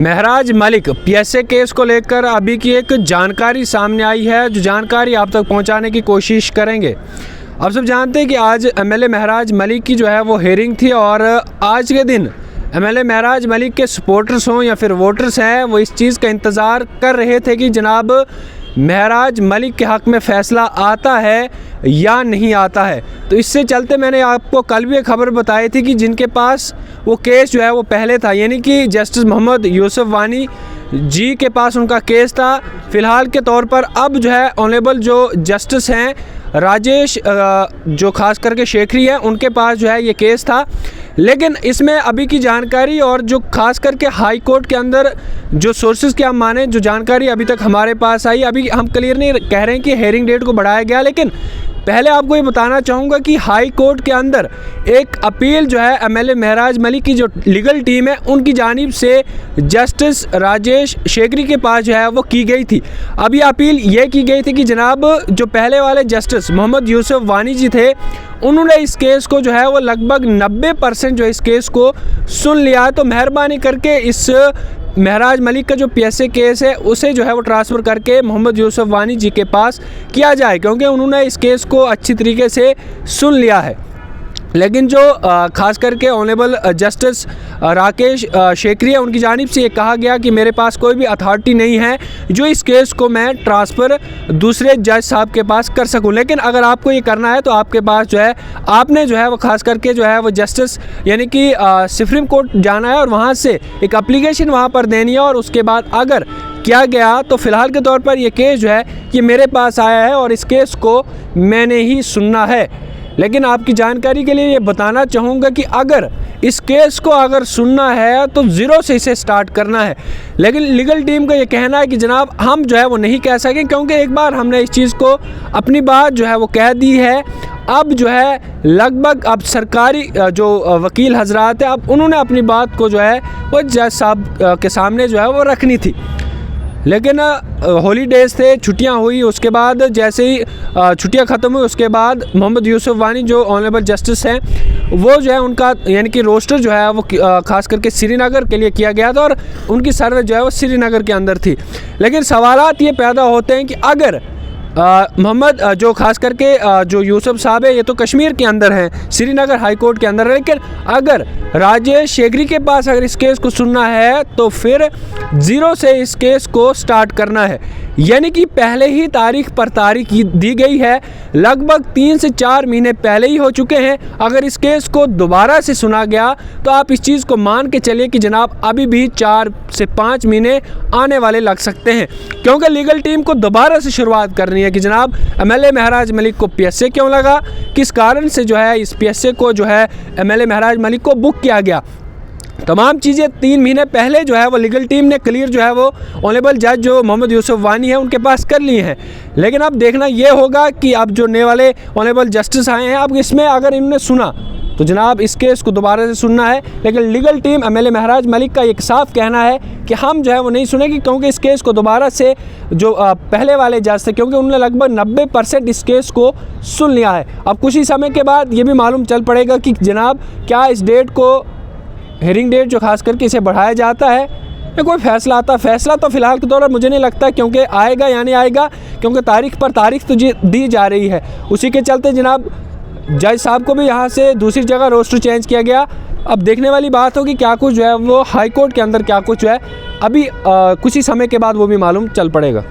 महराज Malik PSA case को लेकर अभी की एक जानकारी सामने आई है, जो जानकारी आप तक पहुंचाने की कोशिश करेंगे। आप सब जानते हैं कि आज एमएलए महराज मलिक की जो है वो हियरिंग थी और आज के दिन एमएलए महराज मलिक के सपोर्टर्स हों या फिर वोटर्स हैं, वो इस चीज़ का इंतज़ार कर रहे थे कि जनाब महराज मलिक के हक़ में फ़ैसला आता है या नहीं आता है। तो इससे चलते मैंने आपको कल भी एक खबर बताई थी कि जिनके पास वो केस जो है वो पहले था, यानी कि जस्टिस मोहम्मद यूसुफ वानी जी के पास उनका केस था। फ़िलहाल के तौर पर अब जो है ऑनरेबल जो जस्टिस हैं राजेश जो ख़ास करके शेखरी है, उनके पास जो है ये केस था। लेकिन इसमें अभी की जानकारी और जो ख़ास करके हाई कोर्ट के अंदर जो सोर्सेज के हम माने, जो जानकारी अभी तक हमारे पास आई, अभी हम क्लियर नहीं कह रहे हैं कि हेयरिंग डेट को बढ़ाया गया, लेकिन पहले आपको ये बताना चाहूँगा कि हाई कोर्ट के अंदर एक अपील जो है एमएलए महराज मलिक की जो लीगल टीम है उनकी जानिब से जस्टिस राजेश शेखरी के पास जो है वो की गई थी। अब ये अपील ये की गई थी कि जनाब जो पहले वाले जस्टिस मोहम्मद यूसुफ वानी जी थे, उन्होंने इस केस को जो है वो लगभग 90% जो इस केस को सुन लिया है, तो मेहरबानी करके इस महराज मलिक का जो पीएसए केस है उसे जो है वो ट्रांसफ़र करके मोहम्मद यूसुफ वानी जी के पास किया जाए, क्योंकि उन्होंने इस केस को अच्छी तरीके से सुन लिया है। लेकिन जो ख़ास करके ऑनरेबल जस्टिस राकेश शेखरी है, उनकी जानिब से ये कहा गया कि मेरे पास कोई भी अथॉरिटी नहीं है जो इस केस को मैं ट्रांसफ़र दूसरे जज साहब के पास कर सकूं। लेकिन अगर आपको ये करना है तो आपके पास जो है आपने जो है वो ख़ास करके जो है वो जस्टिस यानी कि सुप्रीम कोर्ट जाना है और वहाँ से एक एप्लीकेशन वहाँ पर देनी है, और उसके बाद अगर किया गया तो फ़िलहाल के तौर पर ये केस जो है ये मेरे पास आया है और इस केस को मैंने ही सुनना है। लेकिन आपकी जानकारी के लिए ये बताना चाहूँगा कि अगर इस केस को अगर सुनना है तो ज़ीरो से इसे स्टार्ट करना है। लेकिन लीगल टीम का ये कहना है कि जनाब हम जो है वो नहीं कह सकें, क्योंकि एक बार हमने इस चीज़ को अपनी बात जो है वो कह दी है। अब जो है लगभग अब सरकारी जो वकील हजरात है, अब उन्होंने अपनी बात को जो है वो जज साहब के सामने जो है वो रखनी थी। लेकिन हॉलीडेज़ थे, छुट्टियां हुई, उसके बाद जैसे ही छुट्टियां ख़त्म हुई उसके बाद मोहम्मद यूसुफ वानी जो ऑनरेबल जस्टिस हैं वो जो है उनका यानी कि रोस्टर जो है वो ख़ास करके श्रीनगर के लिए किया गया था और उनकी सर्विस जो है वो श्रीनगर के अंदर थी। लेकिन सवालात ये पैदा होते हैं कि अगर मोहम्मद जो ख़ास करके जो यूसुफ साहब है ये तो कश्मीर के अंदर हैं, श्रीनगर हाई कोर्ट के अंदर है, लेकिन अगर राजेश शेखरी के पास अगर इस केस को सुनना है तो फिर ज़ीरो से इस केस को स्टार्ट करना है। यानी कि पहले ही तारीख पर तारीख दी गई है, लगभग 3 से 4 महीने पहले ही हो चुके हैं। अगर इस केस को दोबारा से सुना गया तो आप इस चीज़ को मान के चलिए कि जनाब अभी भी 4 से 5 महीने आने वाले लग सकते हैं, क्योंकि लीगल टीम को दोबारा से शुरुआत करनी है कि जनाब एमएलए महराज मलिक को पीएसए क्यों लगा, किस कारण से जो है इस पीएसए को जो है एमएलए महराज मलिक को बुक किया गया। तमाम चीज़ें 3 महीने पहले जो है वो लीगल टीम ने क्लियर जो है वो ऑनरेबल जज जो मोहम्मद यूसुफ वानी है उनके पास कर ली हैं। लेकिन अब देखना ये होगा कि अब जो नए वाले ऑनरेबल जस्टिस आए हैं, अब इसमें अगर इन्होंने सुना तो जनाब इस केस को दोबारा से सुनना है। लेकिन लीगल टीम एमएलए महराज मलिक का एक साफ कहना है कि हम जो है वो नहीं सुनेंगे, क्योंकि इस केस को दोबारा से जो पहले वाले जज थे, क्योंकि उन्होंने लगभग 90% इस केस को सुन लिया है। अब कुछ ही समय के बाद ये भी मालूम चल पड़ेगा कि जनाब क्या इस डेट को हियरिंग डेट जो खास करके इसे बढ़ाया जाता है या कोई फ़ैसला आता है। फ़ैसला तो फ़िलहाल के तौर पर मुझे नहीं लगता क्योंकि आएगा या नहीं आएगा, क्योंकि तारीख पर तारीख तो दी जा रही है। उसी के चलते जनाब जज साहब को भी यहाँ से दूसरी जगह रोस्टर चेंज किया गया। अब देखने वाली बात होगी क्या कुछ जो है वो हाई कोर्ट के अंदर क्या कुछ जो है अभी कुछ ही समय के बाद वो भी मालूम चल पड़ेगा।